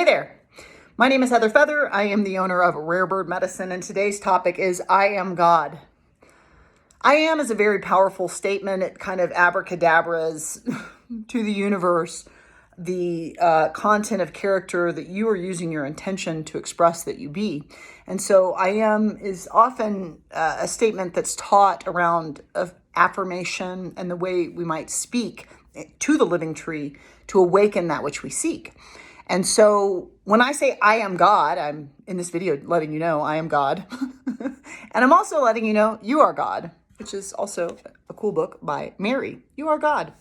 Hey there. My name is Heather Feather. I am the owner of Rare Bird Medicine, and today's topic is I am God. I am is a very powerful statement. It kind of abracadabras to the universe the content of character that you are using your intention to express that you be. And so I am is often a statement that's taught around affirmation and the way we might speak to the living tree to awaken that which we seek. And so when I say I am God, I'm in this video letting you know I am God. And I'm also letting you know you are God, which is also a cool book by Mary. You are God.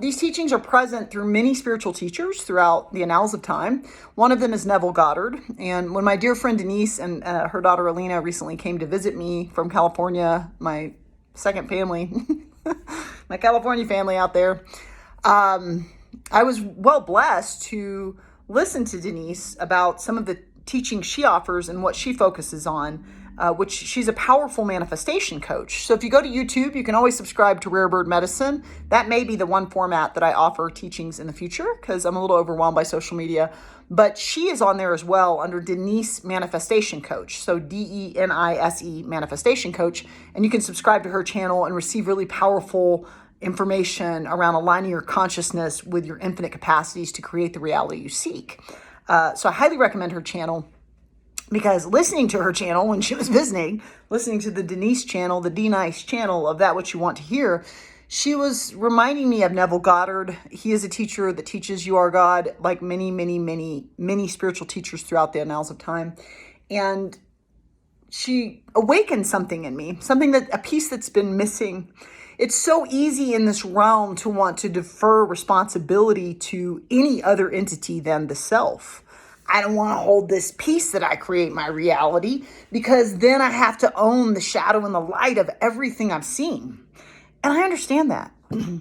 These teachings are present through many spiritual teachers throughout the annals of time. One of them is Neville Goddard. And when my dear friend Denise and her daughter Alina recently came to visit me from California, my second family, my California family out there, I was well blessed to listen to Denise about some of the teachings she offers and what she focuses on, which she's a powerful manifestation coach. So if you go to YouTube, you can always subscribe to Rare Bird Medicine. That may be the one format that I offer teachings in the future because I'm a little overwhelmed by social media. But she is on there as well under Denise Manifestation Coach. So DENISE Manifestation Coach. And you can subscribe to her channel and receive really powerful information around aligning your consciousness with your infinite capacities to create the reality you seek. So I highly recommend her channel, because listening to her channel when she was visiting, listening to the Denise channel, the D-Nice channel of That What You Want to Hear, she was reminding me of Neville Goddard. He is a teacher that teaches You Are God, like many, many, many, many spiritual teachers throughout the annals of time. And she awakened something in me, a piece that's been missing. It's so easy in this realm to want to defer responsibility to any other entity than the self. I don't want to hold this piece that I create my reality, because then I have to own the shadow and the light of everything I'm seeing. And I understand that. I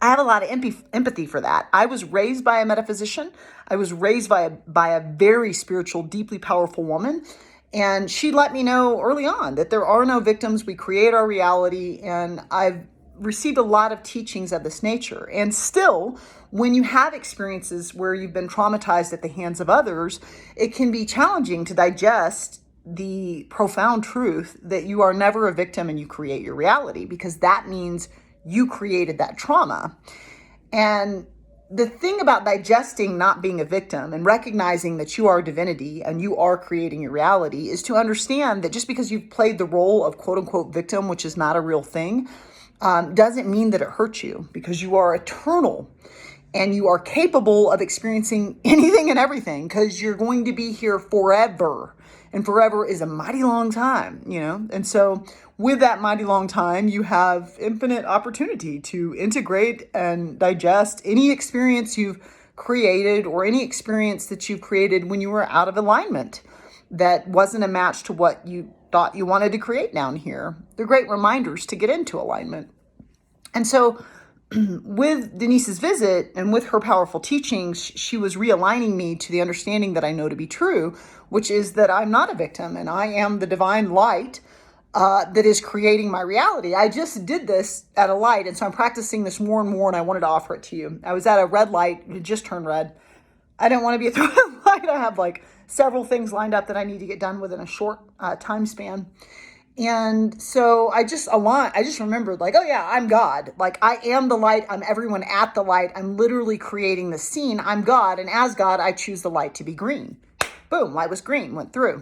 have a lot of empathy for that. I was raised by a metaphysician. I was raised by a very spiritual, deeply powerful woman. And she let me know early on that there are no victims. We create our reality. And I've received a lot of teachings of this nature. And still, when you have experiences where you've been traumatized at the hands of others, it can be challenging to digest the profound truth that you are never a victim and you create your reality, because that means you created that trauma. And the thing about digesting not being a victim and recognizing that you are a divinity and you are creating your reality is to understand that just because you've played the role of quote unquote victim, which is not a real thing, doesn't mean that it hurts you, because you are eternal and you are capable of experiencing anything and everything, because you're going to be here forever. And forever is a mighty long time, you know? And so with that mighty long time, you have infinite opportunity to integrate and digest any experience you've created, or any experience that you've created when you were out of alignment that wasn't a match to what you thought you wanted to create down here. They're great reminders to get into alignment. And so with Denise's visit and with her powerful teachings, she was realigning me to the understanding that I know to be true, which is that I'm not a victim and I am the divine light that is creating my reality. I just did this at a light, and so I'm practicing this more and more, and I wanted to offer it to you. I was at a red light. It just turned red. I didn't want to be at the red light. I have like several things lined up that I need to get done within a short time span. And so I just remembered, like, oh yeah, I'm God. Like, I am the light. I'm everyone at the light. I'm literally creating the scene. I'm God. And as God, I choose the light to be green. Boom, light was green, went through.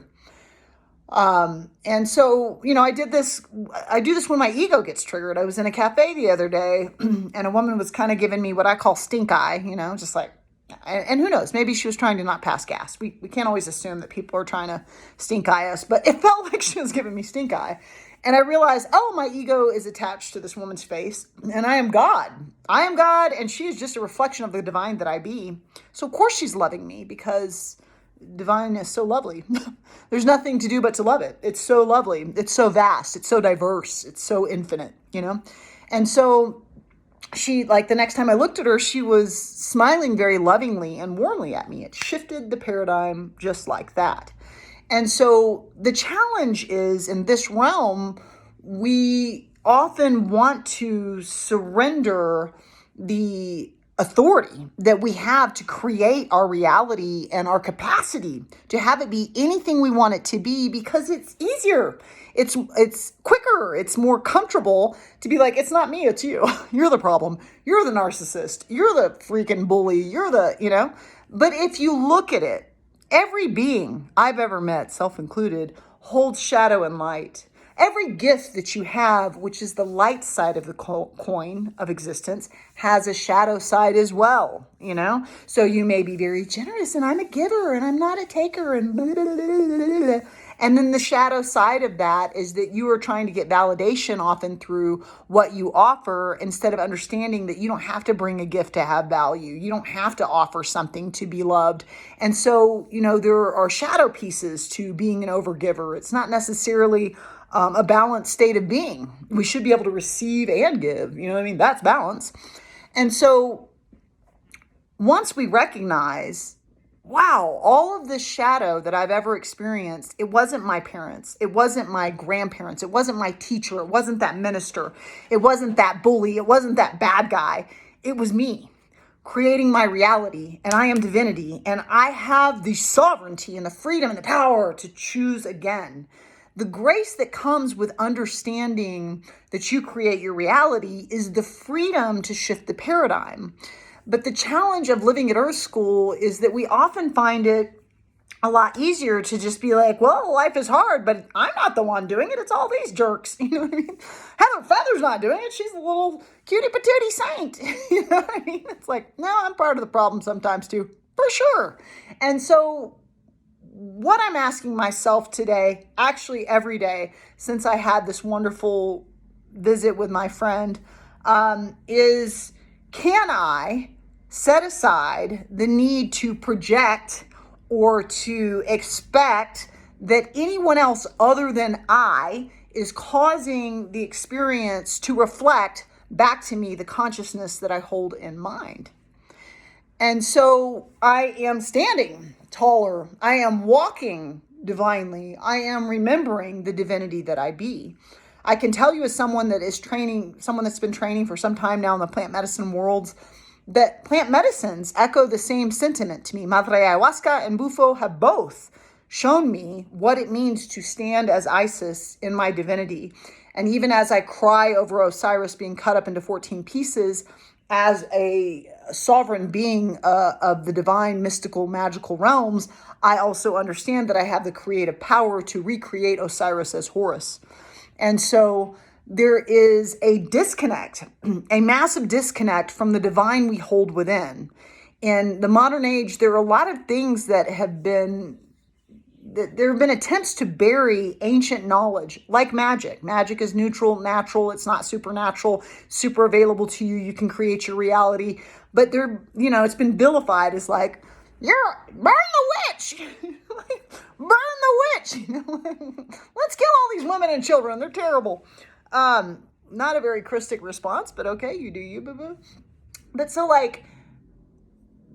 And so, you know, I do this when my ego gets triggered. I was in a cafe the other day and a woman was kind of giving me what I call stink eye, you know, just like, and who knows, maybe she was trying to not pass gas. We can't always assume that people are trying to stink eye us, but it felt like she was giving me stink eye. And I realized, oh, my ego is attached to this woman's face, and I am God. I am God, and she is just a reflection of the divine that I be. So of course she's loving me, because divine is so lovely. There's nothing to do but to love it. It's so lovely. It's so vast. It's so diverse. It's so infinite, you know? And so she, like, the next time I looked at her, she was smiling very lovingly and warmly at me. It shifted the paradigm just like that. And so the challenge is, in this realm, we often want to surrender the authority that we have to create our reality and our capacity to have it be anything we want it to be, because it's easier. It's quicker. It's more comfortable to be like, it's not me, it's you. You're the problem. You're the narcissist. You're the freaking bully. You're the. But if you look at it, every being I've ever met, self included, holds shadow and light. Every gift that you have, which is the light side of the coin of existence, has a shadow side as well. So you may be very generous and I'm a giver and I'm not a taker and blah, blah, blah, blah, blah. And then the shadow side of that is that you are trying to get validation often through what you offer, instead of understanding that you don't have to bring a gift to have value. You don't have to offer something to be loved. And so, there are shadow pieces to being an overgiver. It's not necessarily a balanced state of being. We should be able to receive and give. You know what I mean? That's balance. And so once we recognize, wow, all of this shadow that I've ever experienced, it wasn't my parents. It wasn't my grandparents. It wasn't my teacher. It wasn't that minister. It wasn't that bully. It wasn't that bad guy. It was me creating my reality, and I am divinity, and I have the sovereignty and the freedom and the power to choose again. The grace that comes with understanding that you create your reality is the freedom to shift the paradigm. But the challenge of living at Earth School is that we often find it a lot easier to just be like, well, life is hard, but I'm not the one doing it. It's all these jerks. You know what I mean? Heather Feather's not doing it. She's a little cutie patootie saint. You know what I mean? It's like, no, I'm part of the problem sometimes too, for sure. And so what I'm asking myself today, actually every day since I had this wonderful visit with my friend, is, can I set aside the need to project or to expect that anyone else other than I is causing the experience to reflect back to me the consciousness that I hold in mind? And so I am standing taller. I am walking divinely. I am remembering the divinity that I be. I can tell you, as someone that is training, someone that's been training for some time now in the plant medicine worlds, that plant medicines echo the same sentiment to me. Madre Ayahuasca and Bufo have both shown me what it means to stand as Isis in my divinity. And even as I cry over Osiris being cut up into 14 pieces, as a sovereign being of the divine, mystical, magical realms, I also understand that I have the creative power to recreate Osiris as Horus. And so there is a disconnect, a massive disconnect from the divine we hold within. In the modern age, there are a lot of things that have been there have been attempts to bury ancient knowledge, like magic. Magic is neutral, natural. It's not supernatural, super available to you. You can create your reality. But it's been vilified as like, burn the witch. Burn the witch. Let's kill all these women and children. They're terrible. Not a very Christic response, but okay, you do you, boo-boo. But so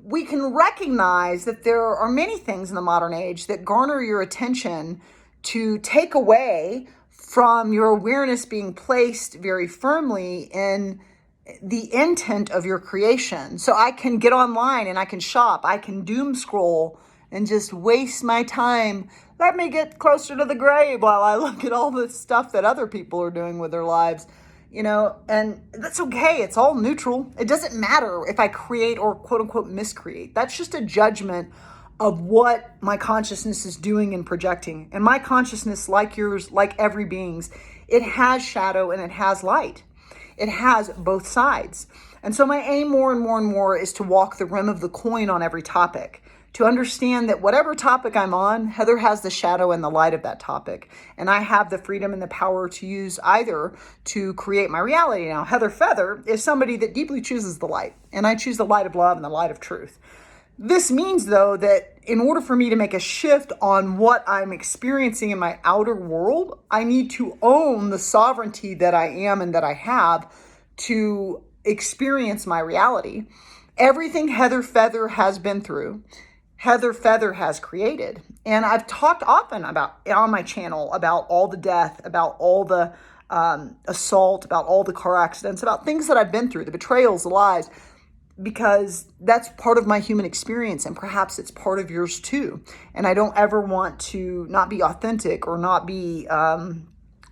we can recognize that there are many things in the modern age that garner your attention to take away from your awareness being placed very firmly in the intent of your creation. So I can get online and I can shop. I can doom scroll and just waste my time. Let me get closer to the grave while I look at all the stuff that other people are doing with their lives. And that's okay. It's all neutral. It doesn't matter if I create or quote unquote miscreate. That's just a judgment of what my consciousness is doing and projecting. And my consciousness, like yours, like every being's, it has shadow and it has light. It has both sides. And so my aim more and more and more is to walk the rim of the coin on every topic, to understand that whatever topic I'm on, Heather has the shadow and the light of that topic. And I have the freedom and the power to use either to create my reality. Now, Heather Feather is somebody that deeply chooses the light, and I choose the light of love and the light of truth. This means, though, that in order for me to make a shift on what I'm experiencing in my outer world, I need to own the sovereignty that I am and that I have to experience my reality. Everything Heather Feather has been through, Heather Feather has created. And I've talked often about on my channel about all the death, about all the assault, about all the car accidents, about things that I've been through, the betrayals, the lies. because that's part of my human experience, and perhaps it's part of yours too. And I don't ever want to not be authentic or not be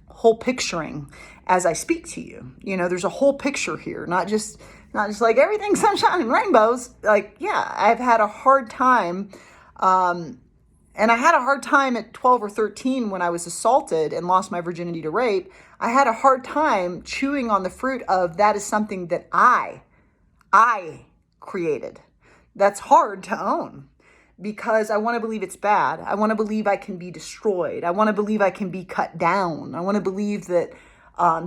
whole picturing as I speak to you. You know, there's a whole picture here, not just like everything's sunshine and rainbows. Like, yeah, I've had a hard time. And I had a hard time at 12 or 13 when I was assaulted and lost my virginity to rape. I had a hard time chewing on the fruit of that is something that I created. That's hard to own because I want to believe it's bad. I want to believe I can be destroyed. I want to believe I can be cut down. I want to believe that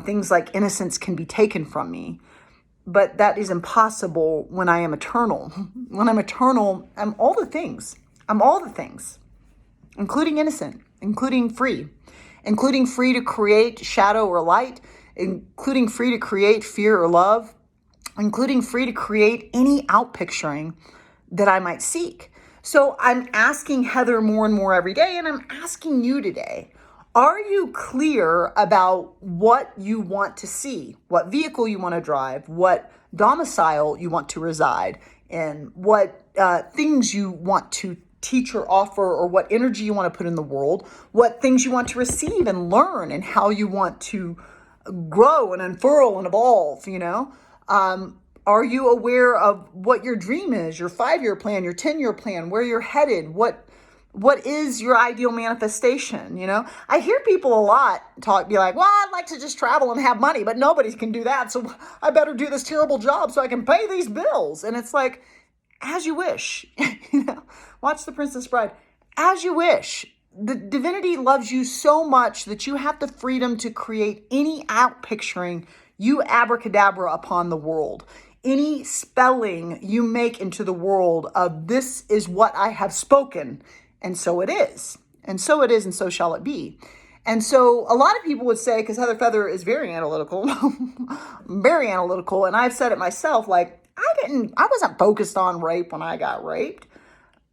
things like innocence can be taken from me. But that is impossible when I am eternal. When I'm eternal, I'm all the things. I'm all the things, including innocent, including free to create shadow or light, including free to create fear or love, including free to create any outpicturing that I might seek. So I'm asking Heather more and more every day, and I'm asking you today, are you clear about what you want to see, what vehicle you want to drive, what domicile you want to reside in, what things you want to teach or offer, or what energy you want to put in the world, what things you want to receive and learn, and how you want to grow and unfurl and evolve, you know? Are you aware of what your dream is, your 5-year plan, your 10-year plan, where you're headed, what is your ideal manifestation? You know, I hear people a lot be like, well, I'd like to just travel and have money, but nobody can do that. So I better do this terrible job so I can pay these bills. And it's like, as you wish, you know, watch The Princess Bride. As you wish. The divinity loves you so much that you have the freedom to create any outpicturing you abracadabra upon the world. Any spelling you make into the world of this is what I have spoken. And so it is. And so it is, and so shall it be. And so a lot of people would say, because Heather Feather is very analytical, and I've said it myself, like, I wasn't focused on rape when I got raped.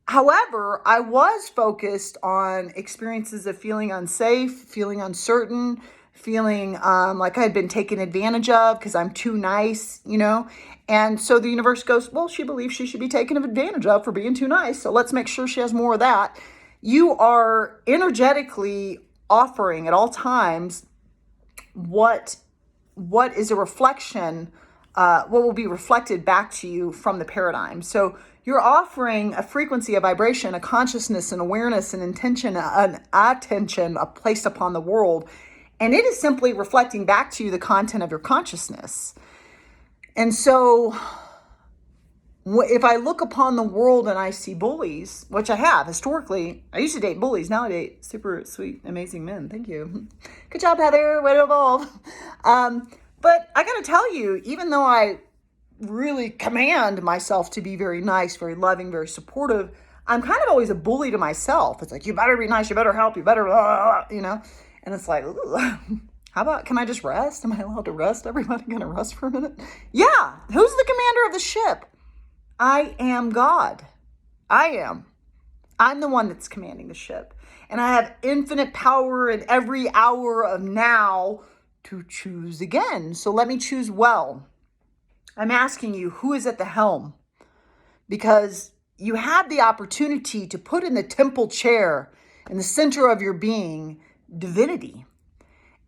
However, I was focused on experiences of feeling unsafe, feeling uncertain, feeling like I had been taken advantage of because I'm too nice, you know? And so the universe goes, well, she believes she should be taken advantage of for being too nice. So let's make sure she has more of that. You are energetically offering at all times what is a reflection, what will be reflected back to you from the paradigm. So you're offering a frequency, a vibration, a consciousness, an awareness, an intention, an attention placed upon the world. And it is simply reflecting back to you the content of your consciousness. And so if I look upon the world and I see bullies, which I have historically, I used to date bullies. Now I date super sweet, amazing men. Thank you. Good job, Heather. Way to evolve. But I got to tell you, even though I really command myself to be very nice, very loving, very supportive, I'm kind of always a bully to myself. It's like, you better be nice, you better help, you better, you know? And it's like, how about, can I just rest? Am I allowed to rest? Everybody gonna rest for a minute? Yeah. Who's the commander of the ship? I am God. I am. I'm the one that's commanding the ship. And I have infinite power in every hour of now to choose again. So let me choose well. I'm asking you, who is at the helm? Because you had the opportunity to put in the temple chair in the center of your being divinity.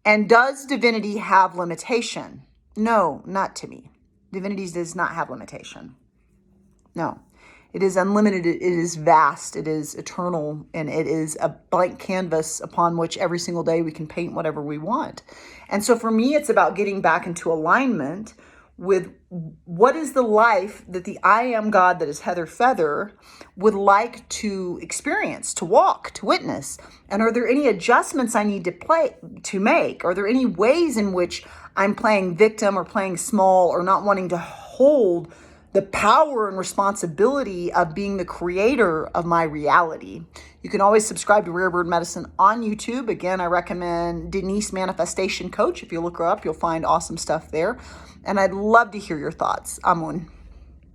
And does divinity have limitation? No, not to me. Divinity does not have limitation. No, it is unlimited. It is vast. It is eternal. And it is a blank canvas upon which every single day we can paint whatever we want. And so for me, it's about getting back into alignment with what is the life that the I am God that is Heather Feather would like to experience, to walk, to witness. And are there any adjustments I need to make? Are there any ways in which I'm playing victim or playing small or not wanting to hold the power and responsibility of being the creator of my reality? You can always subscribe to Rare Bird Medicine on YouTube. Again, I recommend Denise Manifestation Coach. If you look her up, you'll find awesome stuff there. And I'd love to hear your thoughts. Amun.